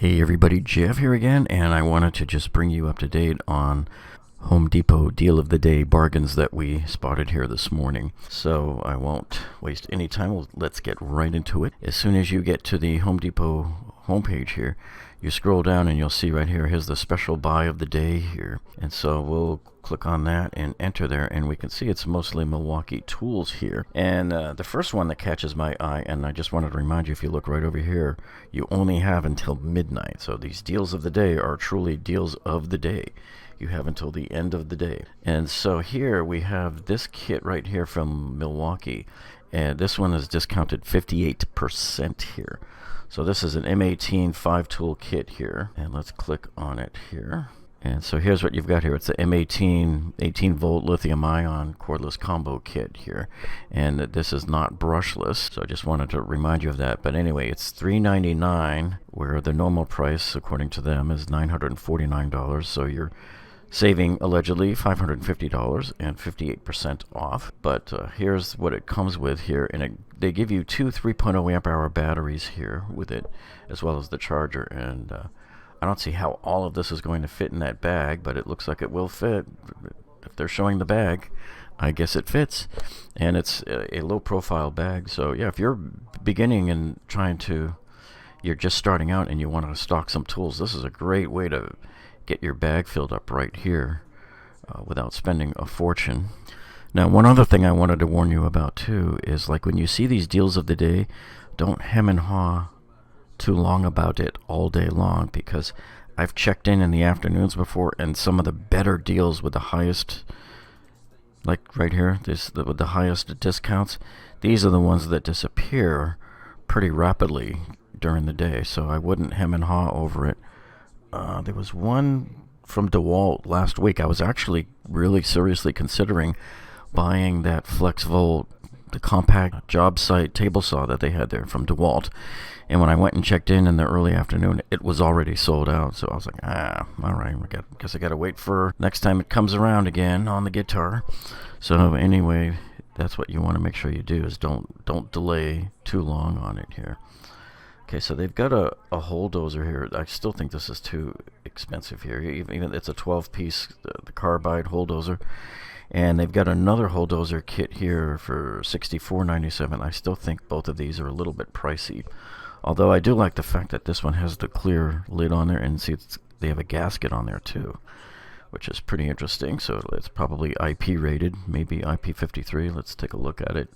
Hey everybody, Jeff here again, and I wanted to just bring you up to date on Home Depot deal of the day bargains that we spotted here this morning. So I won't waste any time. Let's get right into it. As soon as you get to the Home Depot homepage here, you scroll down and you'll see right here, here's the special buy of the day here. And so we'll click on that and enter there, and we can see it's mostly Milwaukee tools here. And the first one that catches my eye, and I just wanted to remind you, if you look right over here, you only have until midnight. So these deals of the day are truly deals of the day. You have until the end of the day. And so here we have this kit right here from Milwaukee, and this one is discounted 58% here. So this is an M18 5-tool kit here, and let's click on it here. And so here's what you've got here. It's the M18 18-volt lithium-ion cordless combo kit here, and this is not brushless, so I just wanted to remind you of that. But anyway, it's $399, where the normal price, according to them, is $949. So you're saving allegedly $550 and 58% off. But here's what it comes with here, and they give you two 3.0 amp hour batteries here with it, as well as the charger. And I don't see how all of this is going to fit in that bag, but it looks like it will fit. If they're showing the bag, I guess it fits. And it's a low profile bag. So yeah, if you're beginning and you're just starting out and you want to stock some tools, this is a great way to get your bag filled up right here without spending a fortune. Now, one other thing I wanted to warn you about too is, like, when you see these deals of the day, don't hem and haw too long about it all day long, because I've checked in the afternoons before, and some of the better deals with the highest, like right here, with the highest discounts, these are the ones that disappear pretty rapidly during the day. So I wouldn't hem and haw over it. There was one from DeWalt last week. I was actually really seriously considering buying that Flex Volt, the compact job site table saw that they had there from DeWalt. And when I went and checked in the early afternoon, it was already sold out. So I was like, all right, guess I got to wait for next time it comes around again on the guitar. So anyway, that's what you want to make sure you do, is don't delay too long on it here. Okay, so they've got a hole dozer here. I still think this is too expensive here. Even it's a 12-piece, the Carbide hole dozer. And they've got another hole dozer kit here for $64.97. I still think both of these are a little bit pricey. Although I do like the fact that this one has the clear lid on there, and see they have a gasket on there too, which is pretty interesting. So it's probably IP rated, maybe IP53. Let's take a look at it.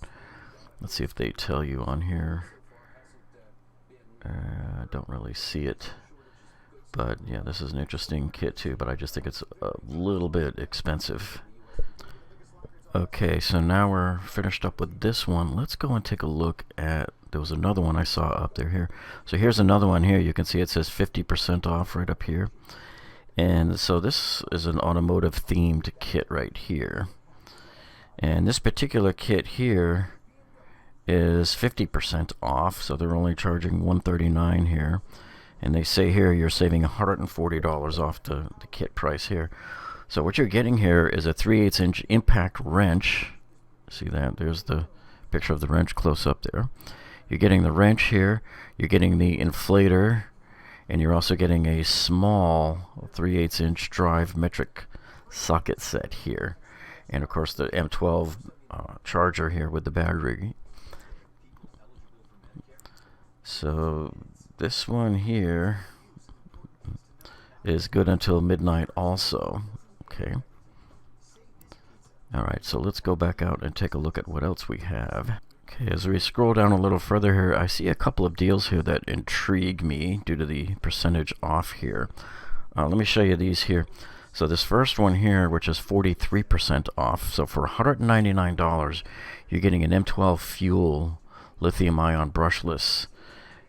Let's see if they tell you on here. I don't really see it, but yeah, this is an interesting kit too, but I just think it's a little bit expensive. Okay, so now we're finished up with this one. Let's go and take a look at, there was another one I saw up there here. So here's another one here. You can see it says 50% off right up here. And so this is an automotive themed kit right here. And this particular kit here is 50% off, so they're only charging $139 here. And they say here you're saving $140 off the kit price here. So what you're getting here is a 3/8 inch impact wrench. See that? There's the picture of the wrench close up there. You're getting the wrench here, you're getting the inflator, and you're also getting a small 3/8 inch drive metric socket set here. And of course the M12 charger here with the battery. So this one here is good until midnight also. Okay. Alright, so let's go back out and take a look at what else we have. Okay, as we scroll down a little further here, I see a couple of deals here that intrigue me due to the percentage off here. Let me show you these here. So this first one here, which is 43% off. So for $199, you're getting an M12 fuel lithium-ion brushless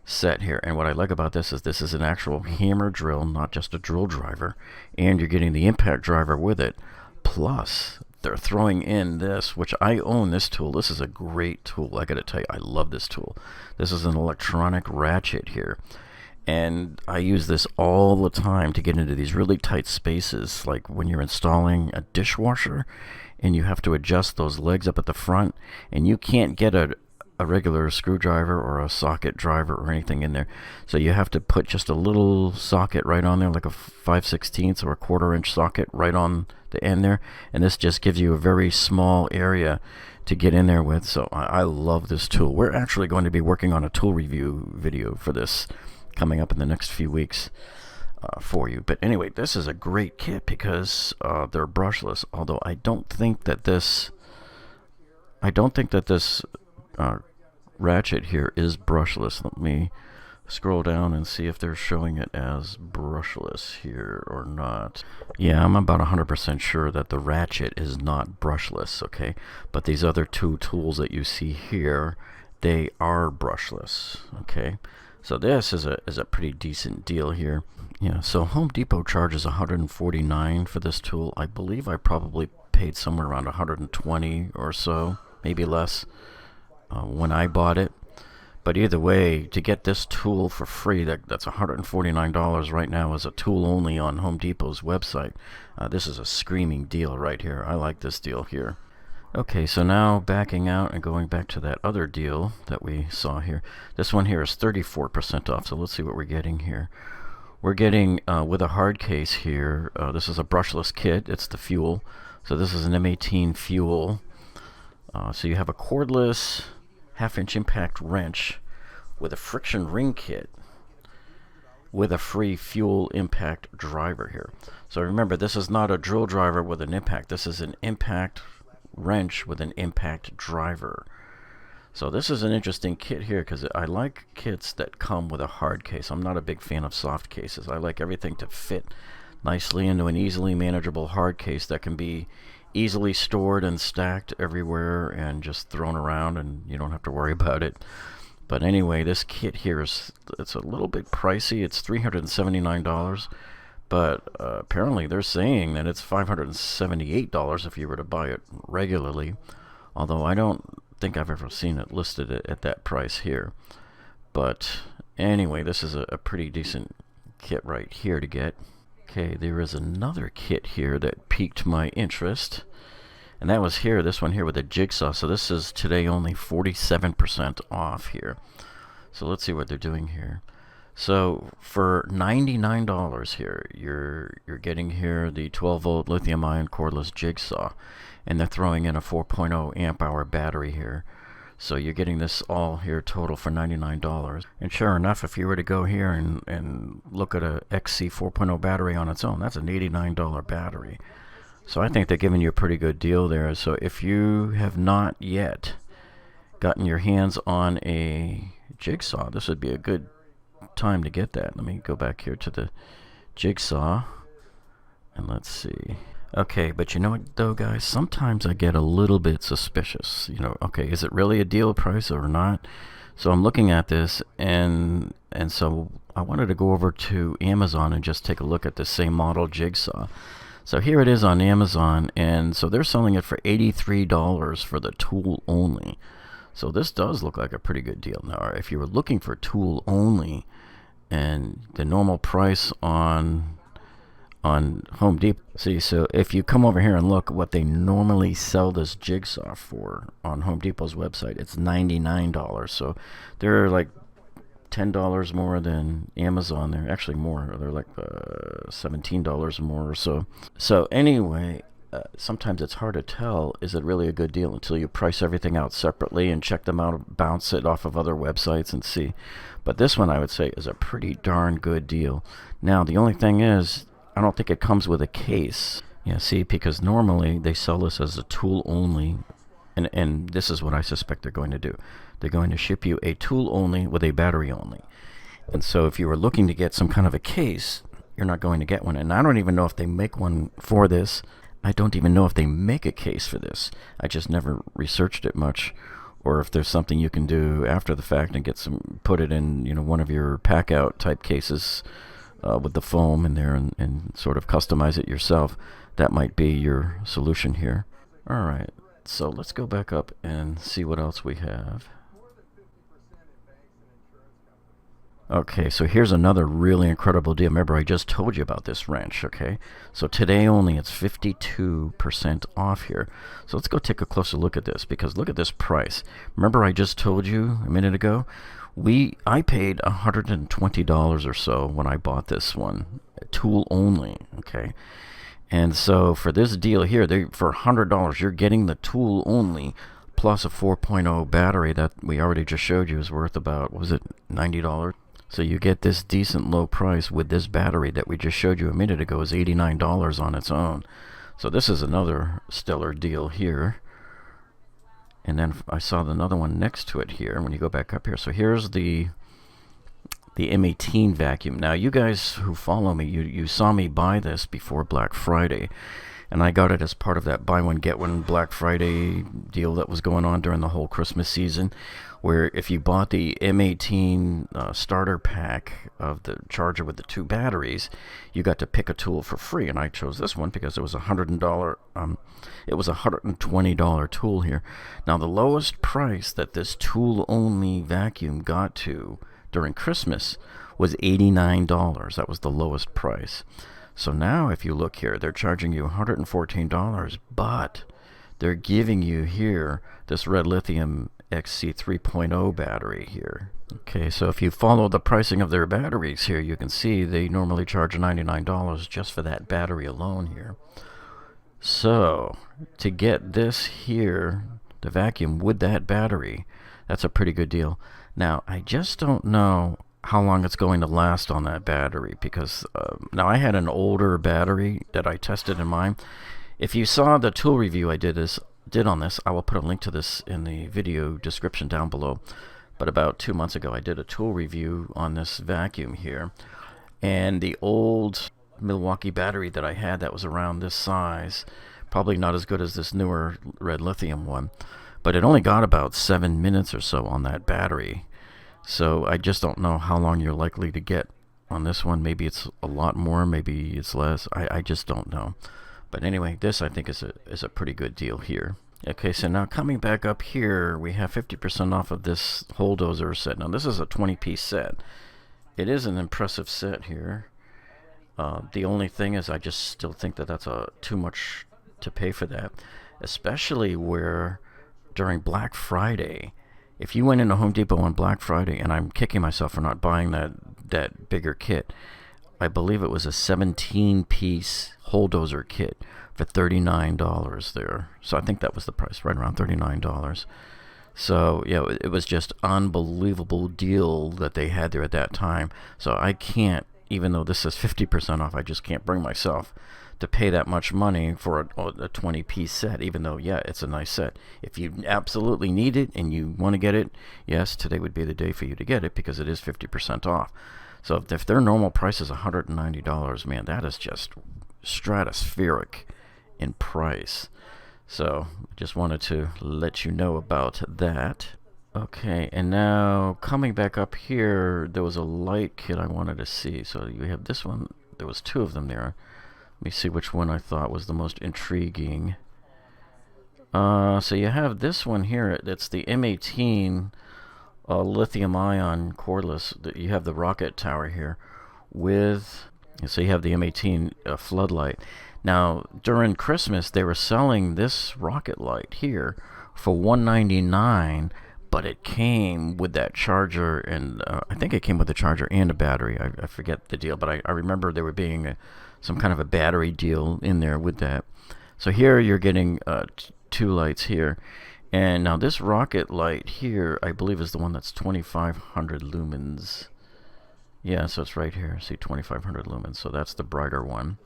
set here. And what I like about this is an actual hammer drill, not just a drill driver, and you're getting the impact driver with it. Plus they're throwing in this, which I own this tool. This is a great tool. I gotta tell you, I love this tool. This is an electronic ratchet here, and I use this all the time to get into these really tight spaces, like when you're installing a dishwasher and you have to adjust those legs up at the front, and you can't get a a regular screwdriver or a socket driver or anything in there. So you have to put just a little socket right on there, like a 5/16 or a 1/4 inch socket right on the end there. And this just gives you a very small area to get in there with. So I love this tool. We're actually going to be working on a tool review video for this coming up in the next few weeks for you. But anyway, this is a great kit because they're brushless. Although I don't think that this Ratchet here is brushless. Let me scroll down and see if they're showing it as brushless here or not. Yeah, I'm about 100% sure that the Ratchet is not brushless, okay? But these other two tools that you see here, they are brushless, okay? So this is a pretty decent deal here. Yeah, so Home Depot charges $149 for this tool. I believe I probably paid somewhere around $120 or so, maybe less, when I bought it. But either way, to get this tool for free, that's $149 right now as a tool only on Home Depot's website. This is a screaming deal right here. I like this deal here. Okay, so now backing out and going back to that other deal that we saw here. This one here is 34% off, so let's see what we're getting here. We're getting, with a hard case here, this is a brushless kit. It's the fuel. So this is an M18 fuel. So you have a cordless 1/2-inch impact wrench with a friction ring kit with a free fuel impact driver here. So remember, this is not a drill driver with an impact. This is an impact wrench with an impact driver. So this is an interesting kit here because I like kits that come with a hard case. I'm not a big fan of soft cases. I like everything to fit nicely into an easily manageable hard case that can be easily stored and stacked everywhere and just thrown around, and you don't have to worry about it. But anyway, this kit here it's a little bit pricey. It's $379, but apparently they're saying that it's $578 if you were to buy it regularly, although I don't think I've ever seen it listed at that price here. But anyway, this is a pretty decent kit right here to get. Okay, there is another kit here that piqued my interest, and that was here, this one here with a Jigsaw. So this is today only 47% off here. So let's see what they're doing here. So for $99 here, you're getting here the 12-volt lithium-ion cordless Jigsaw, and they're throwing in a 4.0 amp hour battery here. So you're getting this all here total for $99. And sure enough, if you were to go here and look at a XC 4.0 battery on its own, that's an $89 battery. So I think they're giving you a pretty good deal there. So if you have not yet gotten your hands on a Jigsaw, this would be a good time to get that. Let me go back here to the Jigsaw and let's see. Okay, but you know what though, guys, sometimes I get a little bit suspicious. You know, okay, is it really a deal price or not? So I'm looking at this, and so I wanted to go over to Amazon and just take a look at the same model Jigsaw. So here it is on Amazon, and so they're selling it for $83 for the tool only. So this does look like a pretty good deal. Now, if you were looking for tool only, and the normal price on Home Depot, see, so if you come over here and look what they normally sell this Jigsaw for on Home Depot's website, it's $99. So they're like $10 more than Amazon. They're actually more. They're like $17 more or so. So anyway, sometimes it's hard to tell, is it really a good deal until you price everything out separately and check them out, bounce it off of other websites and see. But this one I would say is a pretty darn good deal. Now the only thing is, I don't think it comes with a case. Yeah, see, because normally they sell this as a tool only, and this is what I suspect they're going to do. They're going to ship you a tool only with a battery only. And so if you were looking to get some kind of a case, you're not going to get one. And I don't even know if they make one for this. I don't even know if they make a case for this. I just never researched it much, or if there's something you can do after the fact and get some, put it in, you know, one of your packout type cases with the foam in there and sort of customize it yourself. That might be your solution here. All right, so let's go back up and see what else we have. Okay, so here's another really incredible deal. Remember, I just told you about this wrench, okay? So today only it's 52% off here. So let's go take a closer look at this, because look at this price. Remember I just told you a minute ago? I paid $120 or so when I bought this one, tool only, okay? And so for this deal here, for $100, you're getting the tool only, plus a 4.0 battery that we already just showed you is worth about, what was it, $90? So you get this decent low price with this battery that we just showed you a minute ago is $89 on its own. So this is another stellar deal here. And then I saw another one next to it here when you go back up here. So here's the M18 Vacuum. Now you guys who follow me, you saw me buy this before Black Friday. And I got it as part of that buy one get one Black Friday deal that was going on during the whole Christmas season, where if you bought the M18 starter pack of the charger with the 2 batteries, you got to pick a tool for free. And I chose this one because it was it was a $120 tool here. Now the lowest price that this tool only vacuum got to during Christmas was $89. That was the lowest price. So now if you look here, they're charging you $114, but they're giving you here this red lithium XC 3.0 battery here. Okay, so if you follow the pricing of their batteries here, you can see they normally charge $99 just for that battery alone here. So to get this here, the vacuum with that battery, that's a pretty good deal. Now I just don't know how long it's going to last on that battery, because now I had an older battery that I tested in mine. If you saw the tool review I did on this, I will put a link to this in the video description down below. But about 2 months ago I did a tool review on this vacuum here, and the old Milwaukee battery that I had that was around this size, probably not as good as this newer red lithium one, but it only got about 7 minutes or so on that battery. So I just don't know how long you're likely to get on this one. Maybe it's a lot more, maybe it's less. I just don't know. But anyway, this I think is a pretty good deal here. Okay, so now coming back up here, we have 50% off of this whole Dozer set. Now this is a 20-piece set. It is an impressive set here. The only thing is I just still think that that's too much to pay for that, especially where during Black Friday, if you went into Home Depot on Black Friday, and I'm kicking myself for not buying that bigger kit, I believe it was a 17-piece whole Dozer kit for $39 there. So I think that was the price, right around $39. So yeah, it was just unbelievable deal that they had there at that time. So I can't, even though this is 50% off, I just can't bring myself to pay that much money for a 20-piece set, even though, yeah, it's a nice set. If you absolutely need it and you want to get it, yes, today would be the day for you to get it, because it is 50% off. So if their normal price is $190, man, that is just stratospheric in price. So just wanted to let you know about that. Okay, and now coming back up here, there was a light kit I wanted to see. So you have this one. There was 2 of them there. Let me see which one I thought was the most intriguing. So you have this one here. That's the M18 Lithium-Ion Cordless. You have the rocket tower here with, so you have the M18 floodlight. Now during Christmas they were selling this rocket light here for $199, but it came with that charger, and I think it came with the charger and a battery. I forget the deal, but I remember there were being some kind of a battery deal in there with that. So here you're getting 2 lights here. And now this rocket light here, I believe, is the one that's 2500 lumens. Yeah, so it's right here. See, 2500 lumens. So that's the brighter one.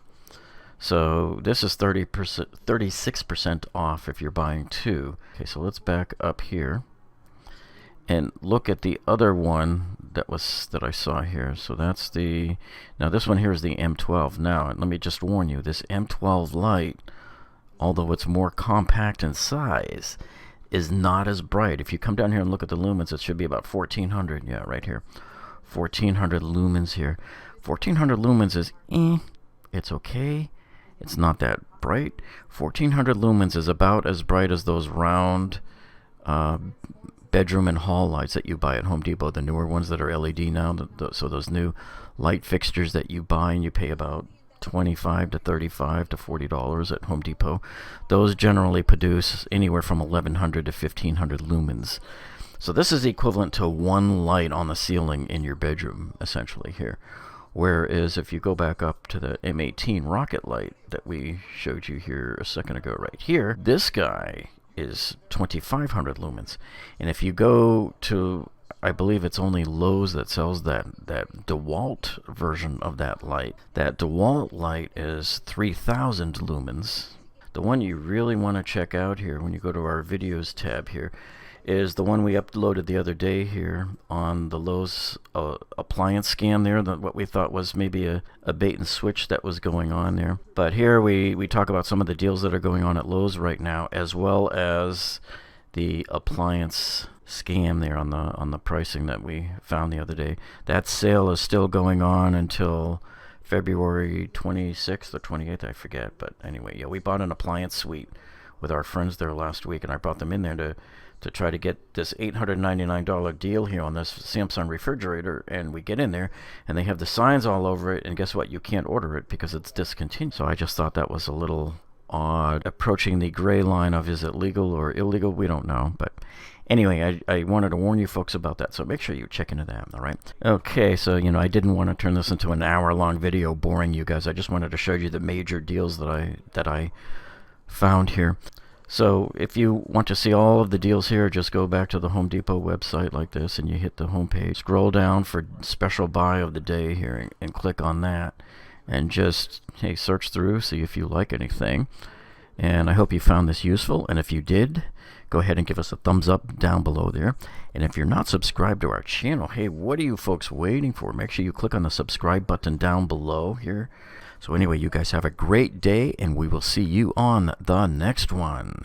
So this is 36% off if you're buying 2. Okay, so let's back up here and look at the other one that I saw here. So that's now this one here is the M12. Now let me just warn you, this M12 light, although it's more compact in size, is not as bright. If you come down here and look at the lumens, it should be about 1400. Yeah, right here, 1400 lumens here. 1400 lumens is it's okay. It's not that bright. 1400 lumens is about as bright as those round bedroom and hall lights that you buy at Home Depot, the newer ones that are LED now, so those new light fixtures that you buy and you pay about $25 to $35 to $40 at Home Depot, those generally produce anywhere from 1100 to 1500 lumens. So this is equivalent to one light on the ceiling in your bedroom, essentially here. Whereas if you go back up to the M18 rocket light that we showed you here a second ago right here, this guy is 2500 lumens. And if you go to, I believe it's only Lowe's that sells that DeWalt version of that light. That DeWalt light is 3000 lumens. The one you really want to check out here when you go to our videos tab here is the one we uploaded the other day here on the Lowe's appliance scan there, what we thought was maybe a bait and switch that was going on there. But here we talk about some of the deals that are going on at Lowe's right now, as well as the appliance scam there on the pricing that we found the other day. That sale is still going on until February 26th or 28th, I forget. But anyway, yeah, we bought an appliance suite with our friends there last week, and I brought them in there to try to get this $899 deal here on this Samsung refrigerator. And we get in there and they have the signs all over it, and guess what, you can't order it because it's discontinued. So I just thought that was a little odd, approaching the gray line of is it legal or illegal, we don't know. But anyway, I wanted to warn you folks about that, so make sure you check into that. All right, okay, so I didn't want to turn this into an hour-long video boring you guys. I just wanted to show you the major deals that I found here. So if you want to see all of the deals here, just go back to the Home Depot website like this, and you hit the home page. Scroll down for special buy of the day here and click on that, and just search through, see if you like anything. And I hope you found this useful, and if you did, go ahead and give us a thumbs up down below there. And if you're not subscribed to our channel, hey, what are you folks waiting for? Make sure you click on the subscribe button down below here. So anyway, you guys have a great day, and we will see you on the next one.